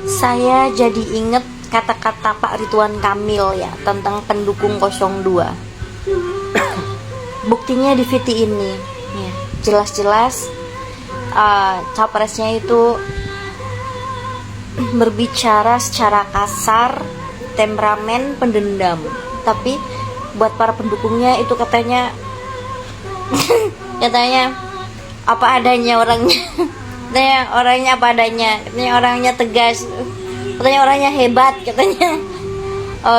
Saya jadi inget kata-kata Pak Ridwan Kamil ya tentang pendukung 02. Buktinya di VT ini ya, jelas-jelas capresnya itu berbicara secara kasar, temperamen, pendendam. Tapi buat para pendukungnya itu katanya katanya apa adanya orangnya. Katanya orangnya apa adanya, katanya orangnya tegas, katanya orangnya hebat, katanya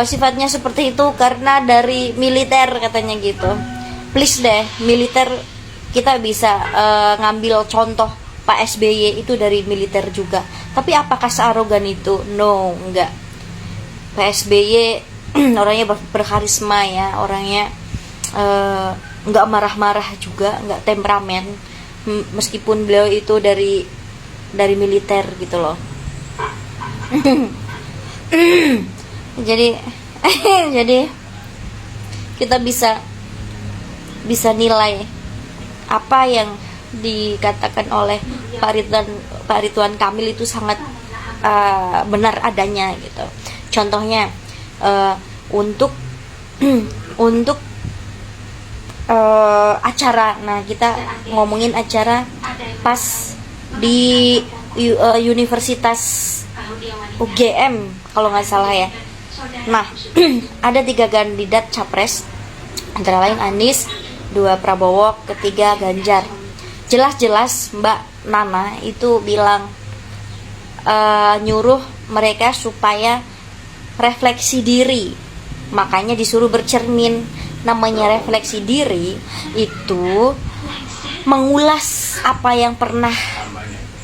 sifatnya seperti itu karena dari militer, katanya gitu. Please deh, militer kita bisa ngambil contoh Pak SBY itu dari militer juga. Tapi apakah searogan itu? No, enggak. Pak SBY orangnya berkarisma ya, orangnya enggak marah-marah juga, enggak temperamen. Meskipun beliau itu dari militer gitu loh. jadi jadi kita bisa nilai apa yang dikatakan oleh Pak Ridwan Kamil itu sangat benar adanya gitu. Contohnya untuk acara, nah kita ngomongin acara pas di Universitas UGM kalau nggak salah ya. Nah ada 3 kandidat capres, antara lain Anies, 2 Prabowo, ketiga Ganjar. Jelas-jelas Mbak Nana itu bilang nyuruh mereka supaya refleksi diri, makanya disuruh bercermin. Namanya refleksi diri itu mengulas apa yang pernah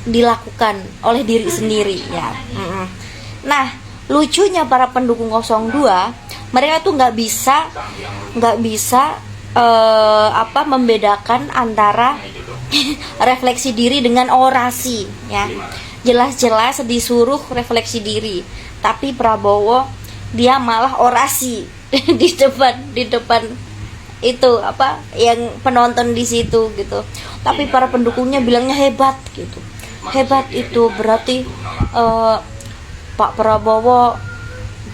dilakukan oleh diri sendiri ya. Nah lucunya para pendukung 02, mereka tuh nggak bisa membedakan antara refleksi diri dengan orasi ya. Jelas-jelas disuruh refleksi diri, tapi Prabowo dia malah orasi di depan itu yang penonton di situ gitu. Tapi para pendukungnya bilangnya hebat gitu. Hebat itu berarti Pak Prabowo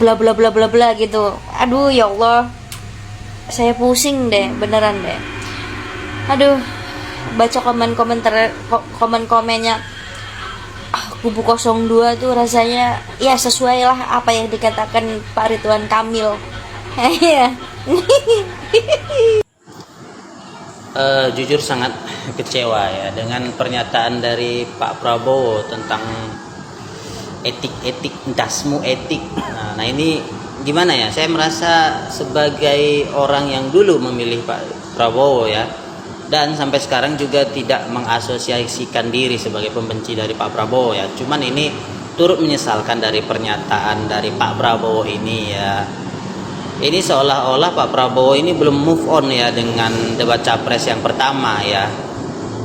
bla bla bla bla bla gitu. Aduh ya Allah, saya pusing deh, beneran deh. Aduh, baca komen-komennya kubu 02 tuh rasanya ya sesuai lah apa yang dikatakan Pak Ridwan Kamil. Iya. Jujur sangat kecewa ya dengan pernyataan dari Pak Prabowo tentang etik dasmu etik. Nah ini gimana ya? Saya merasa sebagai orang yang dulu memilih Pak Prabowo ya, dan sampai sekarang juga tidak mengasosiasikan diri sebagai pembenci dari Pak Prabowo ya. Cuman ini turut menyesalkan dari pernyataan dari Pak Prabowo ini ya. Ini seolah-olah Pak Prabowo ini belum move on ya dengan debat capres yang pertama ya.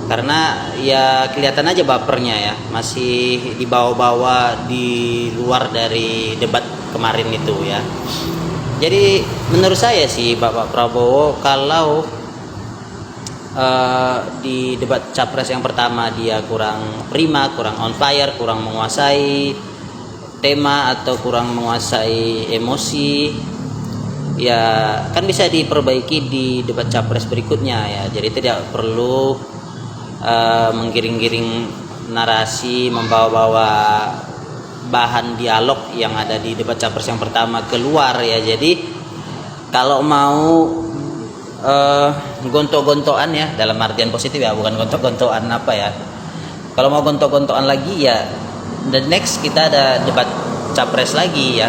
Karena ya kelihatan aja bapernya ya, masih dibawa-bawa di luar dari debat kemarin itu ya. Jadi menurut saya sih Bapak Prabowo kalau di debat capres yang pertama dia kurang prima, kurang on fire, kurang menguasai tema atau kurang menguasai emosi, ya kan bisa diperbaiki di debat capres berikutnya ya. Jadi tidak perlu menggiring-giring narasi, membawa-bawa bahan dialog yang ada di debat capres yang pertama keluar ya. Jadi kalau mau gontok-gontokan ya, dalam artian positif ya, bukan gontok-gontokan apa ya. Kalau mau gontok-gontokan lagi ya, the next kita ada debat capres lagi ya.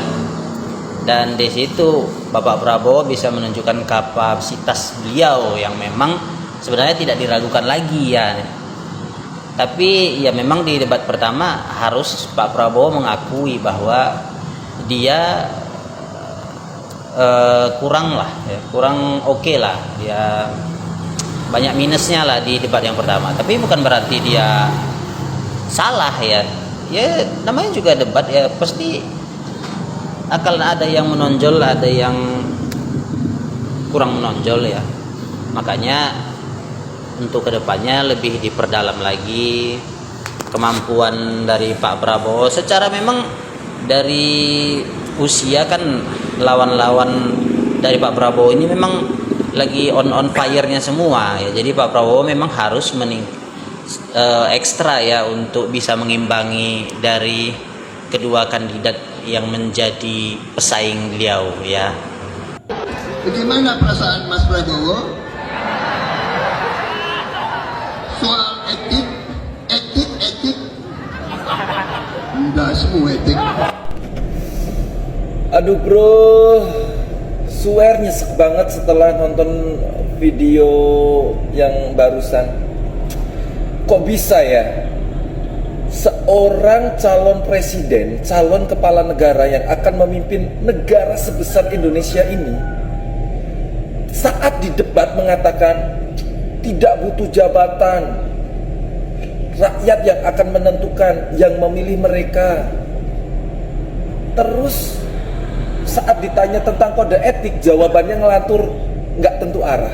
Dan di situ Bapak Prabowo bisa menunjukkan kapasitas beliau yang memang sebenarnya tidak diragukan lagi ya. Tapi ya memang di debat pertama harus Pak Prabowo mengakui bahwa dia kurang lah ya, kurang oke lah, dia banyak minusnya lah di debat yang pertama. Tapi bukan berarti dia salah ya. Ya namanya juga debat ya, pasti akan ada yang menonjol, ada yang kurang menonjol ya. Makanya untuk kedepannya lebih diperdalam lagi kemampuan dari Pak Prabowo. Secara memang dari usia kan lawan-lawan dari Pak Prabowo ini memang lagi on fire-nya semua ya. Jadi Pak Prabowo memang harus ekstra ya untuk bisa mengimbangi dari kedua kandidat yang menjadi pesaing beliau ya. Bagaimana perasaan Mas Prabowo soal etik? Enggak semua etik. Aduh bro, swear nyesek banget setelah nonton video yang barusan. Kok bisa ya seorang calon presiden, calon kepala negara yang akan memimpin negara sebesar Indonesia ini saat di debat mengatakan tidak butuh jabatan, rakyat yang akan menentukan, yang memilih mereka. Terus saat ditanya tentang kode etik, jawabannya ngelantur nggak tentu arah.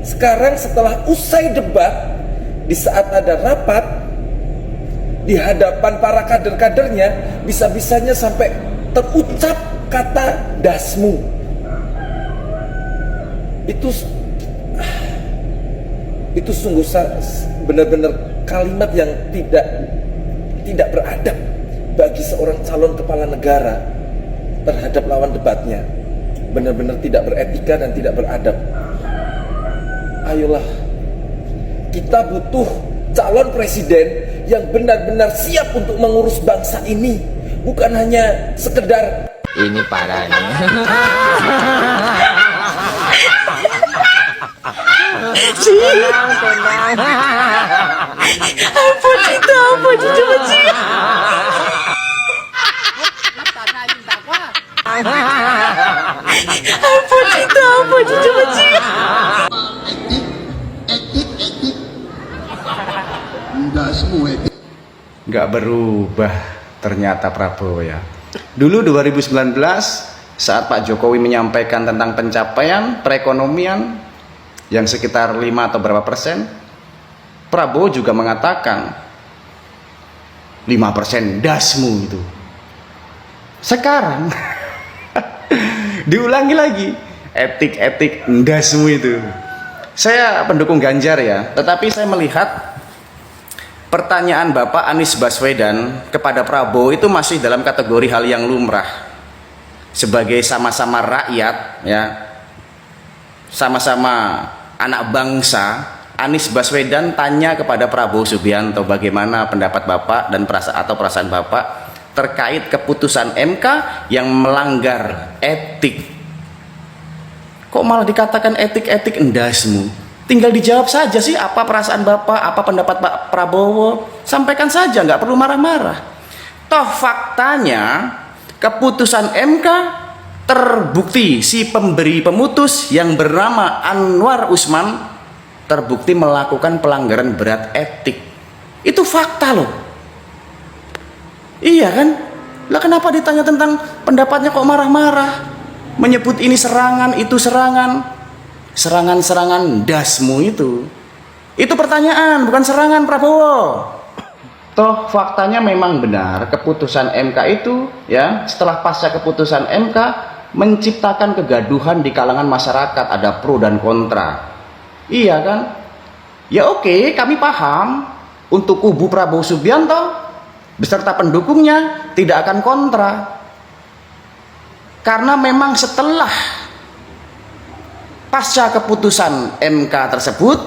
Sekarang setelah usai debat, di saat ada rapat di hadapan para kader-kadernya, bisa-bisanya sampai terucap kata dasmu. Itu sungguh benar-benar kalimat yang tidak beradab bagi seorang calon kepala negara terhadap lawan debatnya. Benar-benar tidak beretika dan tidak beradab. Ayolah, kita butuh calon presiden yang benar-benar siap untuk mengurus bangsa ini, bukan hanya sekedar ini parah nih. Etik. Enggak semua etik. Nggak berubah ternyata Prabowo ya. Dulu 2019 saat Pak Jokowi menyampaikan tentang pencapaian perekonomian yang sekitar 5 atau berapa persen, Prabowo juga mengatakan 5% dasmu itu. Sekarang diulangi lagi, etik dasmu itu. Saya pendukung Ganjar ya, tetapi saya melihat pertanyaan Bapak Anies Baswedan kepada Prabowo itu masih dalam kategori hal yang lumrah. Sebagai sama-sama rakyat ya, sama-sama anak bangsa, Anies Baswedan tanya kepada Prabowo Subianto bagaimana pendapat Bapak dan perasaan Bapak terkait keputusan MK yang melanggar etik. Kok malah dikatakan etik endasmu? Tinggal dijawab saja sih, apa perasaan Bapak, apa pendapat Pak Prabowo. Sampaikan saja, nggak perlu marah-marah. Toh faktanya keputusan MK terbukti si pemberi pemutus yang bernama Anwar Usman terbukti melakukan pelanggaran berat etik. Itu fakta loh. Iya kan? Lah kenapa ditanya tentang pendapatnya kok marah-marah? Menyebut ini serangan, itu serangan. Serangan-serangan dasmu itu pertanyaan, bukan serangan Prabowo. Toh faktanya memang benar keputusan MK itu ya, setelah pasca keputusan MK menciptakan kegaduhan di kalangan masyarakat, ada pro dan kontra. Iya kan? Ya oke, kami paham untuk kubu Prabowo Subianto beserta pendukungnya tidak akan kontra. Karena memang setelah pasca keputusan MK tersebut,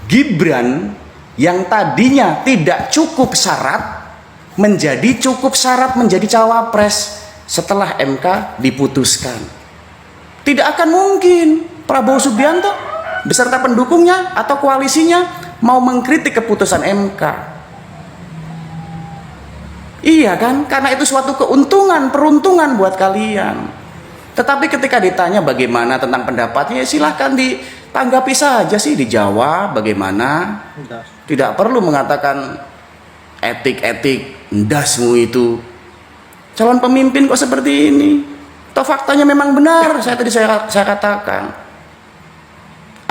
Gibran yang tadinya tidak cukup syarat menjadi cukup syarat menjadi cawapres setelah MK diputuskan. Tidak akan mungkin Prabowo Subianto beserta pendukungnya atau koalisinya mau mengkritik keputusan MK. Iya kan? Karena itu suatu keuntungan, peruntungan buat kalian. Tetapi ketika ditanya bagaimana tentang pendapatnya, ya silahkan ditanggapi saja sih, dijawab bagaimana. Tidak perlu mengatakan etik dasmu itu. Calon pemimpin kok seperti ini? Toh faktanya memang benar. Saya katakan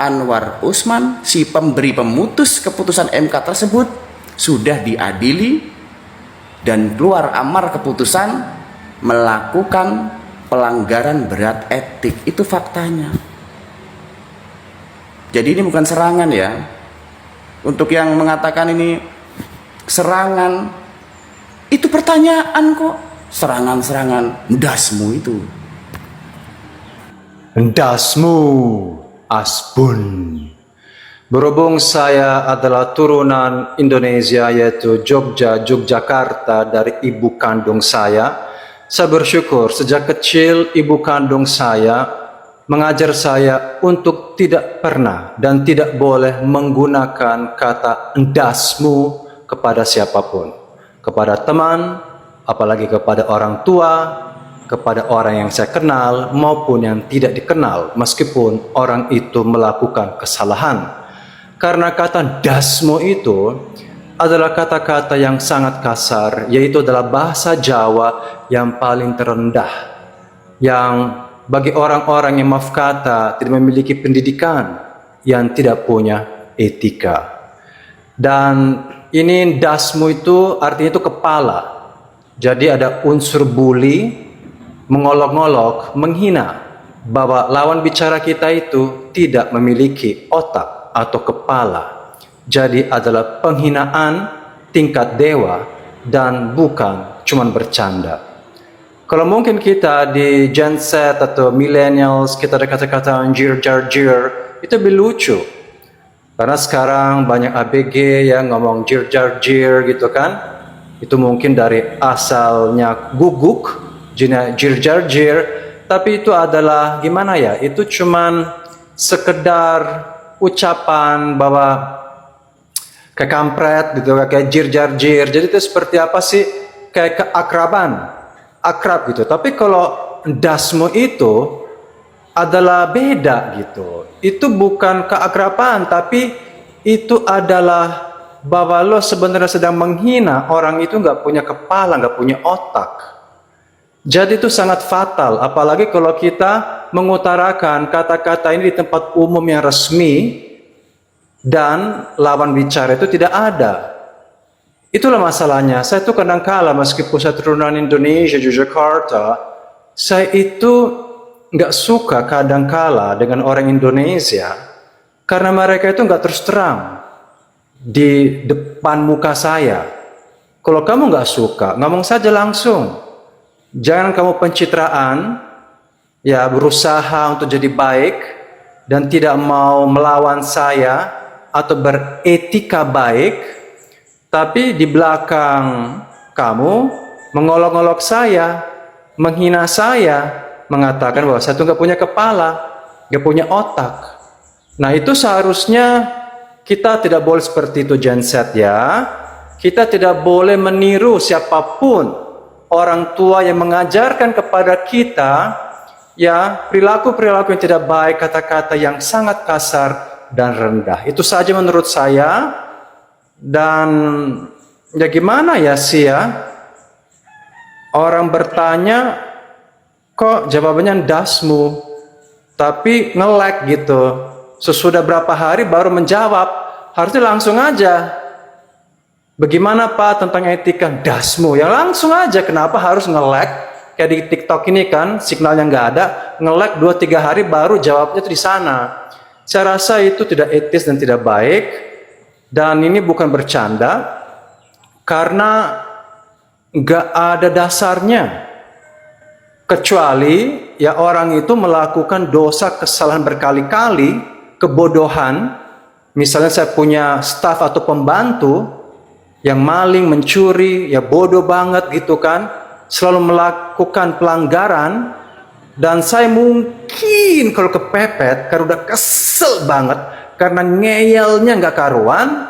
Anwar Usman, si pemberi pemutus keputusan MK tersebut, sudah diadili dan keluar amar keputusan melakukan pelanggaran berat etik. Itu faktanya. Jadi ini bukan serangan ya. Untuk yang mengatakan ini serangan, itu pertanyaan kok. Serangan-serangan, ndasmu itu. Ndasmu, Asbun. Berhubung saya adalah turunan Indonesia, yaitu Yogyakarta, dari ibu kandung saya bersyukur sejak kecil ibu kandung saya mengajar saya untuk tidak pernah dan tidak boleh menggunakan kata ndasmu kepada siapapun. Kepada teman, apalagi kepada orang tua, kepada orang yang saya kenal maupun yang tidak dikenal, meskipun orang itu melakukan kesalahan. Karena kata dasmu itu adalah kata-kata yang sangat kasar, yaitu adalah bahasa Jawa yang paling terendah, yang bagi orang-orang yang maaf kata tidak memiliki pendidikan, yang tidak punya etika. Dan ini dasmu itu artinya itu kepala. Jadi ada unsur bully, mengolok-olok, menghina, bahwa lawan bicara kita itu tidak memiliki otak atau kepala. Jadi adalah penghinaan tingkat dewa dan bukan cuman bercanda. Kalau mungkin kita di Gen Z atau millennials, kita ada kata-kata jir jar jir, itu lebih lucu. Karena sekarang banyak ABG yang ngomong jir jar jir gitu kan. Itu mungkin dari asalnya guguk, jir jar jir, tapi itu adalah gimana ya? Itu cuman sekedar ucapan bahwa kayak kampret gitu, kayak jir jar jir. Jadi itu seperti apa sih? Kayak keakraban, akrab gitu. Tapi kalau dasmu itu adalah beda gitu. Itu bukan keakraban, tapi itu adalah bahwa lo sebenarnya sedang menghina orang itu nggak punya kepala, nggak punya otak. Jadi itu sangat fatal, apalagi kalau kita mengutarakan kata-kata ini di tempat umum yang resmi dan lawan bicara itu tidak ada. Itulah masalahnya. Saya tuh kadang-kala meskipun saya turunan Indonesia, Yogyakarta, saya itu nggak suka kadang-kala dengan orang Indonesia karena mereka itu nggak terus terang di depan muka saya. Kalau kamu nggak suka, ngomong saja langsung. Jangan kamu pencitraan, ya berusaha untuk jadi baik dan tidak mau melawan saya atau beretika baik, tapi di belakang kamu mengolok-olok saya, menghina saya, mengatakan bahwa saya itu nggak punya kepala, nggak punya otak. Nah itu seharusnya kita tidak boleh seperti itu Gen Z ya. Kita tidak boleh meniru siapapun. Orang tua yang mengajarkan kepada kita ya perilaku-perilaku yang tidak baik, kata-kata yang sangat kasar dan rendah. Itu saja menurut saya. Dan ya gimana ya sih ya, orang bertanya kok jawabannya dasmu, tapi nge-lag gitu. Sesudah berapa hari baru menjawab, harusnya langsung aja. Bagaimana Pak tentang etika? Dasmu, ya langsung aja. Kenapa harus nge-lag? Kayak di TikTok ini kan signalnya nggak ada, nge-lag 2-3 hari baru jawabnya di sana. Saya rasa itu tidak etis dan tidak baik. Dan ini bukan bercanda, karena nggak ada dasarnya. Kecuali ya orang itu melakukan dosa kesalahan berkali-kali, kebodohan. Misalnya saya punya staf atau pembantu yang maling, mencuri, ya bodoh banget gitu kan, selalu melakukan pelanggaran, dan saya mungkin kalau kepepet, karena udah kesel banget, karena ngeyelnya nggak karuan,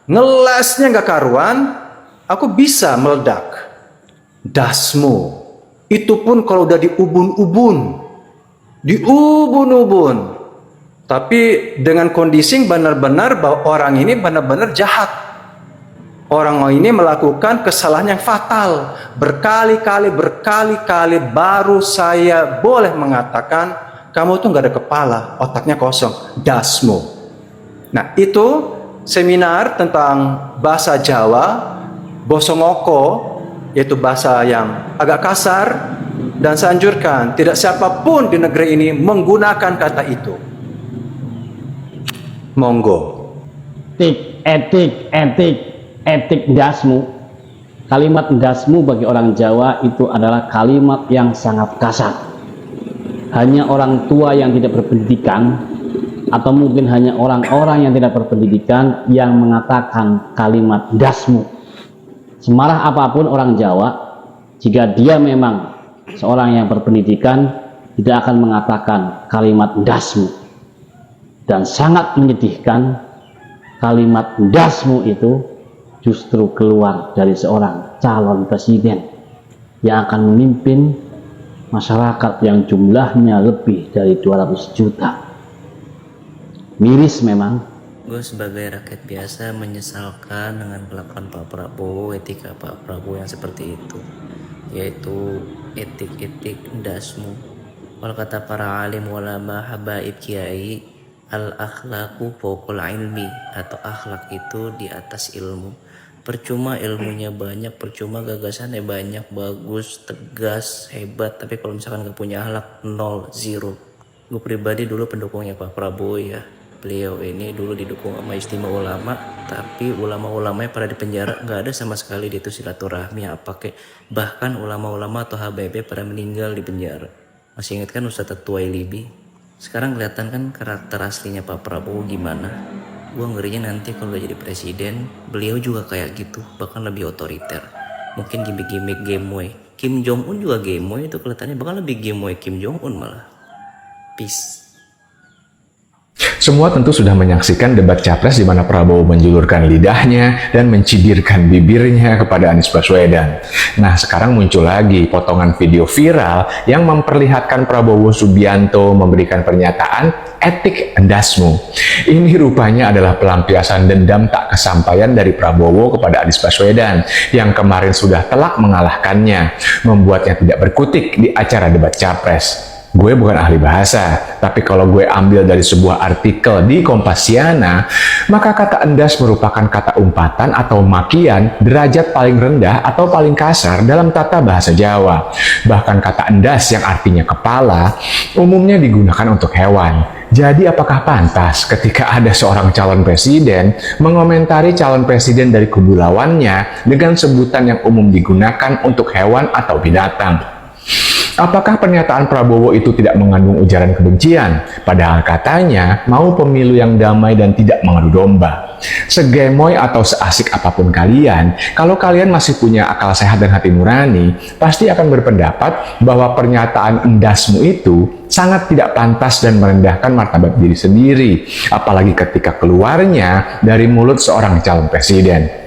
ngelesnya nggak karuan, aku bisa meledak. Dasmu, itu pun kalau udah diubun-ubun, tapi dengan kondisi benar-benar bahwa orang ini benar-benar jahat. Orang ini melakukan kesalahan yang fatal. Berkali-kali baru saya boleh mengatakan, kamu tuh nggak ada kepala, otaknya kosong, dasmu. Nah itu seminar tentang bahasa Jawa, bosongoko, yaitu bahasa yang agak kasar, dan saya anjurkan tidak siapapun di negeri ini menggunakan kata itu. Monggo. Etik ndasmu. Kalimat ndasmu bagi orang Jawa itu adalah kalimat yang sangat kasar. Hanya orang tua yang tidak berpendidikan, atau mungkin hanya orang-orang yang tidak berpendidikan yang mengatakan kalimat ndasmu. Semarah apapun orang Jawa, jika dia memang seorang yang berpendidikan, tidak akan mengatakan kalimat ndasmu. Dan sangat menyedihkan, kalimat ndasmu itu justru keluar dari seorang calon presiden yang akan memimpin masyarakat yang jumlahnya lebih dari 200 juta. Miris memang. Gue sebagai rakyat biasa menyesalkan dengan kelakuan Pak Prabowo, etika Pak Prabowo yang seperti itu, yaitu etik ndasmu. Kalau kata para alim ulama habaib kiai, al akhlaku fawqal ilmi, atau akhlak itu di atas ilmu. Percuma ilmunya banyak, percuma gagasannya banyak, bagus, tegas, hebat, tapi kalau misalkan gak punya akhlak, 0, 0. Gue pribadi dulu pendukungnya Pak Prabowo ya. Beliau ini dulu didukung sama istimewa ulama, tapi ulama-ulamanya pada di penjara, nggak ada sama sekali dia itu silaturahmi apa kek. Bahkan ulama-ulama atau HBB pada meninggal di penjara. Masih ingat kan Ustadz Tuwailibi? Sekarang kelihatan kan karakter aslinya Pak Prabowo gimana. Gue ngerinya nanti kalau jadi presiden, beliau juga kayak gitu, bahkan lebih otoriter. Mungkin gimmick-gimmick gemoy. Kim Jong Un juga gemoy itu kelihatannya, bahkan lebih gemoy Kim Jong Un malah. Peace. Semua tentu sudah menyaksikan debat capres di mana Prabowo menjulurkan lidahnya dan mencibirkan bibirnya kepada Anies Baswedan. Nah, sekarang muncul lagi potongan video viral yang memperlihatkan Prabowo Subianto memberikan pernyataan etik ndasmu. Ini rupanya adalah pelampiasan dendam tak kesampaian dari Prabowo kepada Anies Baswedan yang kemarin sudah telak mengalahkannya, membuatnya tidak berkutik di acara debat capres. Gue bukan ahli bahasa, tapi kalau gue ambil dari sebuah artikel di Kompasiana, maka kata endas merupakan kata umpatan atau makian derajat paling rendah atau paling kasar dalam tata bahasa Jawa. Bahkan kata endas yang artinya kepala, umumnya digunakan untuk hewan. Jadi apakah pantas ketika ada seorang calon presiden mengomentari calon presiden dari kubu lawannya dengan sebutan yang umum digunakan untuk hewan atau binatang? Apakah pernyataan Prabowo itu tidak mengandung ujaran kebencian? Padahal katanya mau pemilu yang damai dan tidak mengadu domba. Segemoy atau seasik apapun kalian, kalau kalian masih punya akal sehat dan hati nurani, pasti akan berpendapat bahwa pernyataan endasmu itu sangat tidak pantas dan merendahkan martabat diri sendiri, apalagi ketika keluarnya dari mulut seorang calon presiden.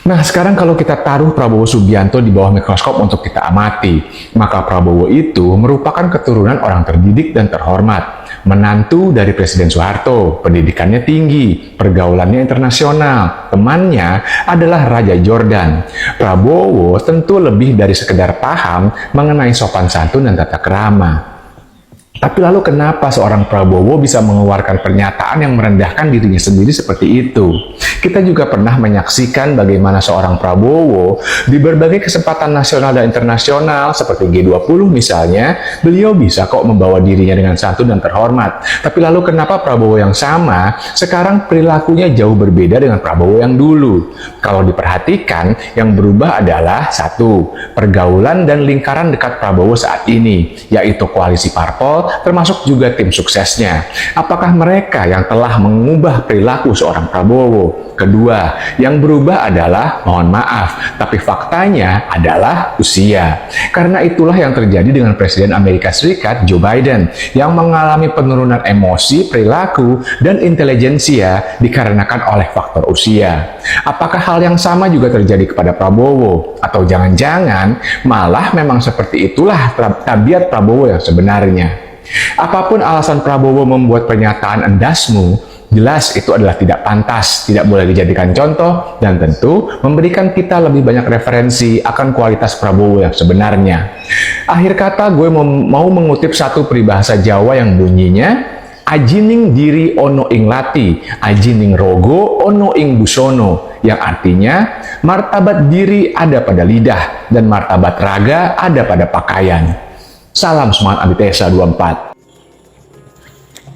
Nah, sekarang kalau kita taruh Prabowo Subianto di bawah mikroskop untuk kita amati, maka Prabowo itu merupakan keturunan orang terdidik dan terhormat. Menantu dari Presiden Soeharto, pendidikannya tinggi, pergaulannya internasional, temannya adalah Raja Jordan. Prabowo tentu lebih dari sekedar paham mengenai sopan santun dan tata krama. Tapi lalu kenapa seorang Prabowo bisa mengeluarkan pernyataan yang merendahkan dirinya sendiri seperti itu? Kita juga pernah menyaksikan bagaimana seorang Prabowo di berbagai kesempatan nasional dan internasional seperti G20 misalnya, beliau bisa kok membawa dirinya dengan santun dan terhormat. Tapi lalu kenapa Prabowo yang sama sekarang perilakunya jauh berbeda dengan Prabowo yang dulu? Kalau diperhatikan, yang berubah adalah satu, pergaulan dan lingkaran dekat Prabowo saat ini, yaitu koalisi parpol termasuk juga tim suksesnya. Apakah mereka yang telah mengubah perilaku seorang Prabowo? Kedua, yang berubah adalah, mohon maaf, tapi faktanya adalah usia. Karena itulah yang terjadi dengan Presiden Amerika Serikat Joe Biden yang mengalami penurunan emosi, perilaku, dan intelijensia dikarenakan oleh faktor usia. Apakah hal yang sama juga terjadi kepada Prabowo? Atau jangan-jangan malah memang seperti itulah tabiat Prabowo yang sebenarnya? Apapun alasan Prabowo membuat pernyataan endasmu, jelas itu adalah tidak pantas, tidak boleh dijadikan contoh, dan tentu memberikan kita lebih banyak referensi akan kualitas Prabowo yang sebenarnya. Akhir kata, gue mau mengutip satu peribahasa Jawa yang bunyinya, ajining diri ono ing lati, ajining rogo ono ing busono, yang artinya martabat diri ada pada lidah dan martabat raga ada pada pakaian. Salam semangat Antitesa 24.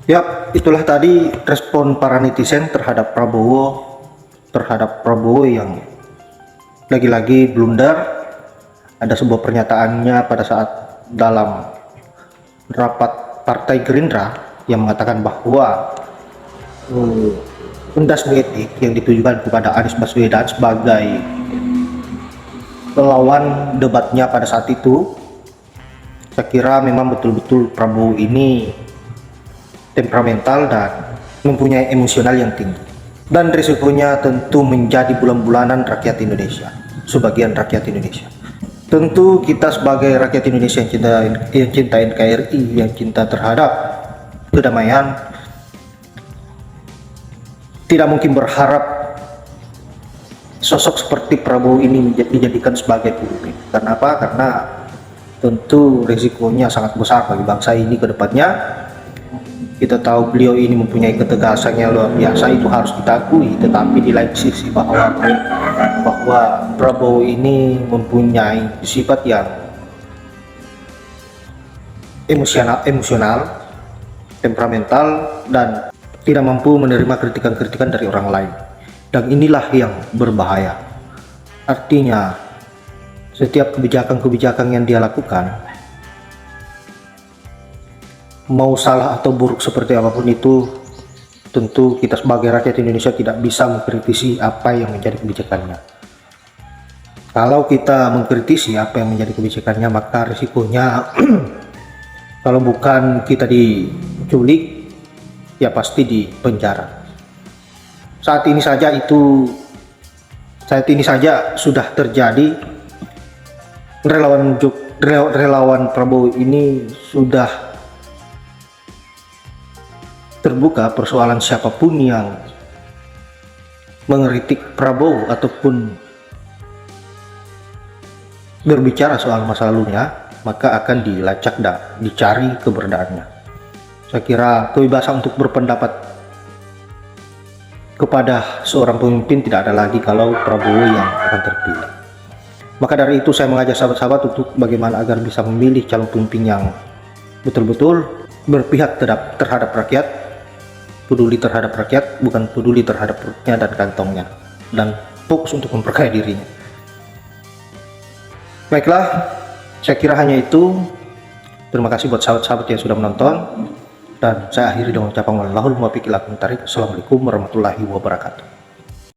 Ya, itulah tadi respon para netizen terhadap Prabowo yang lagi-lagi blunder. Ada sebuah pernyataannya pada saat dalam rapat Partai Gerindra yang mengatakan bahwa endasme etik yang ditujukan kepada Anies Baswedan sebagai pelawan debatnya pada saat itu, saya kira memang betul-betul Prabowo ini temperamental dan mempunyai emosional yang tinggi, dan risikonya tentu menjadi bulan-bulanan rakyat Indonesia, sebagian rakyat Indonesia. Tentu kita sebagai rakyat Indonesia yang cinta NKRI, yang cinta terhadap kedamaian, tidak mungkin berharap sosok seperti Prabowo ini dijadikan sebagai pemimpin. Karena apa? Karena tentu risikonya sangat besar bagi bangsa ini ke depannya. Kita tahu beliau ini mempunyai ketegasan yang luar biasa, itu harus kita akui. Tetapi di lain sisi bahwa Prabowo ini mempunyai sifat yang emosional, temperamental, dan tidak mampu menerima kritikan-kritikan dari orang lain. Dan inilah yang berbahaya. Artinya, setiap kebijakan-kebijakan yang dia lakukan, mau salah atau buruk seperti apapun itu, tentu kita sebagai rakyat Indonesia tidak bisa mengkritisi apa yang menjadi kebijakannya. Kalau kita mengkritisi apa yang menjadi kebijakannya, maka risikonya kalau bukan kita diculik, ya pasti di penjara. Saat ini saja sudah terjadi. Relawan Prabowo ini sudah terbuka persoalan siapapun yang mengkritik Prabowo ataupun berbicara soal masa lalunya, maka akan dilacak dan dicari keberadaannya. Saya kira kebebasan untuk berpendapat kepada seorang pemimpin tidak ada lagi kalau Prabowo yang akan terpilih. Maka dari itu saya mengajak sahabat-sahabat untuk bagaimana agar bisa memilih calon pemimpin yang betul-betul berpihak terhadap rakyat, peduli terhadap rakyat, bukan peduli terhadap perutnya dan kantongnya, dan fokus untuk memperkaya dirinya. Baiklah, saya kira hanya itu. Terima kasih buat sahabat-sahabat yang sudah menonton, dan saya akhiri dengan ucapan wallahul muwaffiq ila aqwamit thoriq. Assalamualaikum warahmatullahi wabarakatuh.